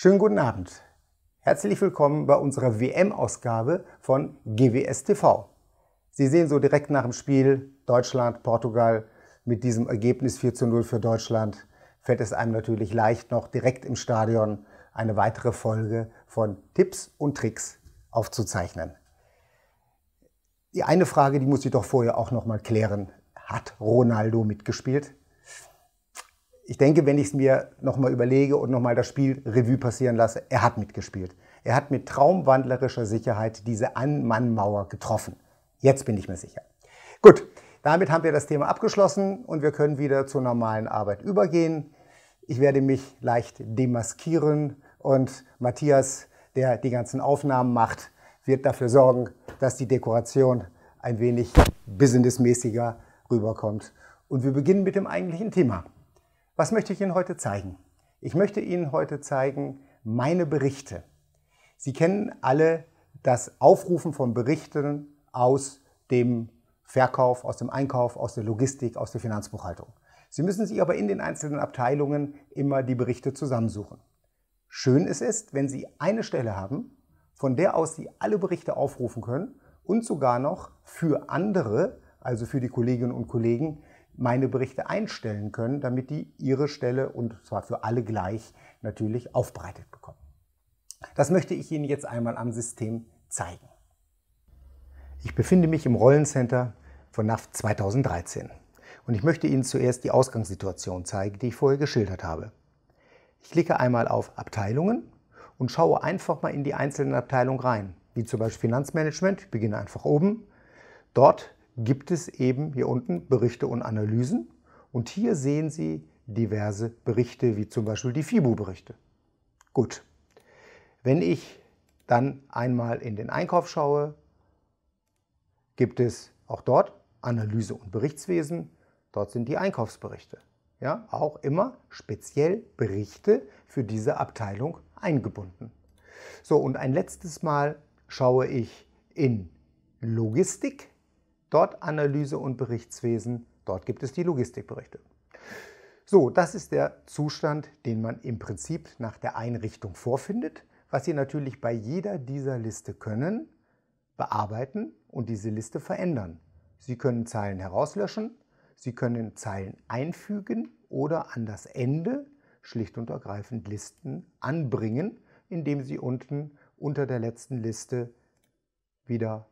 Schönen guten Abend. Herzlich willkommen bei unserer WM-Ausgabe von GWS TV. Sie sehen so direkt nach dem Spiel Deutschland-Portugal mit diesem Ergebnis 4:0 für Deutschland, fällt es einem natürlich leicht, noch direkt im Stadion eine weitere Folge von Tipps und Tricks aufzuzeichnen. Die eine Frage, die muss ich doch vorher auch noch mal klären. Hat Ronaldo mitgespielt? Ich denke, wenn ich es mir nochmal überlege und nochmal das Spiel Revue passieren lasse, er hat mitgespielt. Er hat mit traumwandlerischer Sicherheit diese Ein-Mann-Mauer getroffen. Jetzt bin ich mir sicher. Gut, damit haben wir das Thema abgeschlossen und wir können wieder zur normalen Arbeit übergehen. Ich werde mich leicht demaskieren und Matthias, der die ganzen Aufnahmen macht, wird dafür sorgen, dass die Dekoration ein wenig businessmäßiger rüberkommt. Und wir beginnen mit dem eigentlichen Thema. Was möchte ich Ihnen heute zeigen? Ich möchte Ihnen heute zeigen meine Berichte. Sie kennen alle das Aufrufen von Berichten aus dem Verkauf, aus dem Einkauf, aus der Logistik, aus der Finanzbuchhaltung. Sie müssen sich aber in den einzelnen Abteilungen immer die Berichte zusammensuchen. Schön ist es, wenn Sie eine Stelle haben, von der aus Sie alle Berichte aufrufen können und sogar noch für andere, also für die Kolleginnen und Kollegen, meine Berichte einstellen können, damit die ihre Stelle, und zwar für alle gleich, natürlich aufbereitet bekommen. Das möchte ich Ihnen jetzt einmal am System zeigen. Ich befinde mich im Rollencenter von NAV 2013 und ich möchte Ihnen zuerst die Ausgangssituation zeigen, die ich vorher geschildert habe. Ich klicke einmal auf Abteilungen und schaue einfach mal in die einzelnen Abteilungen rein, wie zum Beispiel Finanzmanagement. Ich beginne einfach oben. Dort gibt es eben hier unten Berichte und Analysen und hier sehen Sie diverse Berichte, wie zum Beispiel die FIBU-Berichte. Gut, wenn ich dann einmal in den Einkauf schaue, gibt es auch dort Analyse und Berichtswesen, dort sind die Einkaufsberichte. Ja, auch immer speziell Berichte für diese Abteilung eingebunden. So, und ein letztes Mal schaue ich in Logistik. Dort Analyse und Berichtswesen, dort gibt es die Logistikberichte. So, das ist der Zustand, den man im Prinzip nach der Einrichtung vorfindet, was Sie natürlich bei jeder dieser Liste können, bearbeiten und diese Liste verändern. Sie können Zeilen herauslöschen, Sie können Zeilen einfügen oder an das Ende schlicht und ergreifend Listen anbringen, indem Sie unten unter der letzten Liste wieder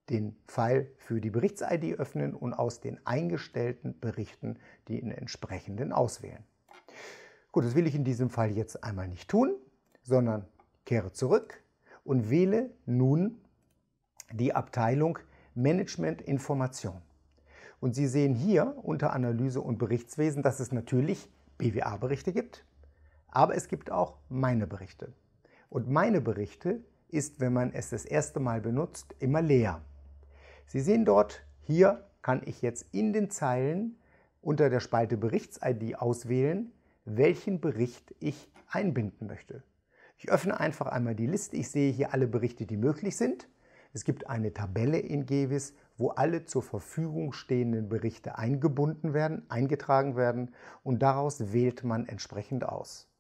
den Pfeil für die Berichts-ID öffnen und aus den eingestellten Berichten die entsprechenden auswählen. Gut, das will ich in diesem Fall jetzt einmal nicht tun, sondern kehre zurück und wähle nun die Abteilung Management Information. Und Sie sehen hier unter Analyse und Berichtswesen, dass es natürlich BWA-Berichte gibt, aber es gibt auch meine Berichte. Und meine Berichte ist, wenn man es das erste Mal benutzt, immer leer. Sie sehen dort, hier kann ich jetzt in den Zeilen unter der Spalte Berichts-ID auswählen, welchen Bericht ich einbinden möchte. Ich öffne einfach einmal die Liste. Ich sehe hier alle Berichte, die möglich sind. Es gibt eine Tabelle in GWS, wo alle zur Verfügung stehenden Berichte eingebunden werden, eingetragen werden und daraus wählt man entsprechend aus.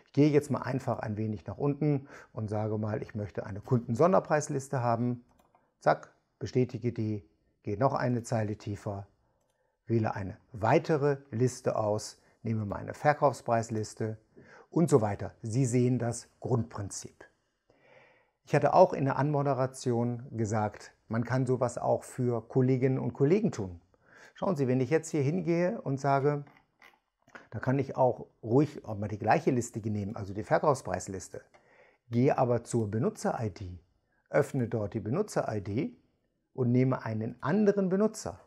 Ich gehe jetzt mal einfach ein wenig nach unten und sage mal, ich möchte eine Kundensonderpreisliste haben. Zack. Bestätige die, gehe noch eine Zeile tiefer, wähle eine weitere Liste aus, nehme meine Verkaufspreisliste und so weiter. Sie sehen das Grundprinzip. Ich hatte auch in der Anmoderation gesagt, man kann sowas auch für Kolleginnen und Kollegen tun. Schauen Sie, wenn ich jetzt hier hingehe und sage, da kann ich auch ruhig auch mal die gleiche Liste nehmen, also die Verkaufspreisliste, gehe aber zur Benutzer-ID, öffne dort die Benutzer-ID und nehme einen anderen Benutzer.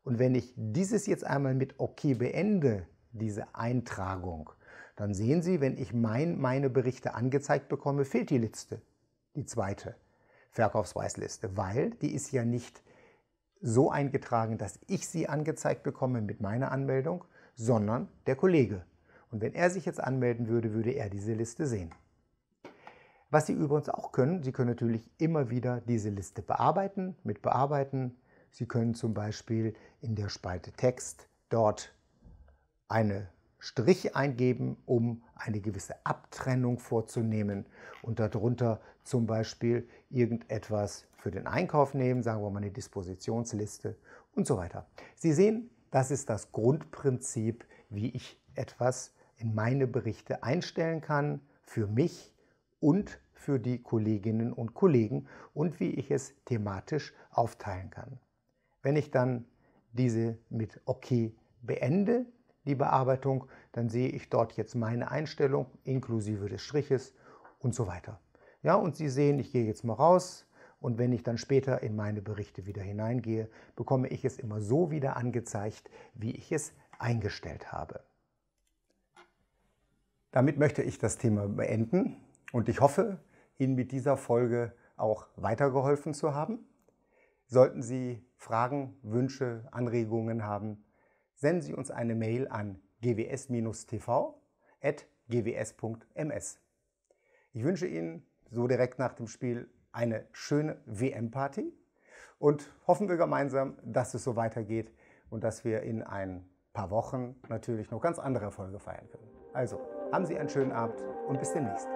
Und wenn ich dieses jetzt einmal mit OK beende, diese Eintragung, dann sehen Sie, wenn ich meine Berichte angezeigt bekomme, fehlt die Liste, die zweite Verkaufspreisliste, weil die ist ja nicht so eingetragen, dass ich sie angezeigt bekomme mit meiner Anmeldung, sondern der Kollege. Und wenn er sich jetzt anmelden würde, würde er diese Liste sehen. Was Sie übrigens auch können, Sie können natürlich immer wieder diese Liste bearbeiten, mit bearbeiten. Sie können zum Beispiel in der Spalte Text dort eine Strich eingeben, um eine gewisse Abtrennung vorzunehmen und darunter zum Beispiel irgendetwas für den Einkauf nehmen, sagen wir mal eine Dispositionsliste und so weiter. Sie sehen, das ist das Grundprinzip, wie ich etwas in meine Berichte einstellen kann, für mich und für die Kolleginnen und Kollegen und wie ich es thematisch aufteilen kann. Wenn ich dann diese mit OK beende, die Bearbeitung, dann sehe ich dort jetzt meine Einstellung inklusive des Striches und so weiter. Ja, und Sie sehen, ich gehe jetzt mal raus und wenn ich dann später in meine Berichte wieder hineingehe, bekomme ich es immer so wieder angezeigt, wie ich es eingestellt habe. Damit möchte ich das Thema beenden und ich hoffe, Ihnen mit dieser Folge auch weitergeholfen zu haben. Sollten Sie Fragen, Wünsche, Anregungen haben, senden Sie uns eine Mail an gws-tv@gws.ms. Ich wünsche Ihnen so direkt nach dem Spiel eine schöne WM-Party und hoffen wir gemeinsam, dass es so weitergeht und dass wir in ein paar Wochen natürlich noch ganz andere Erfolge feiern können. Also, haben Sie einen schönen Abend und bis demnächst.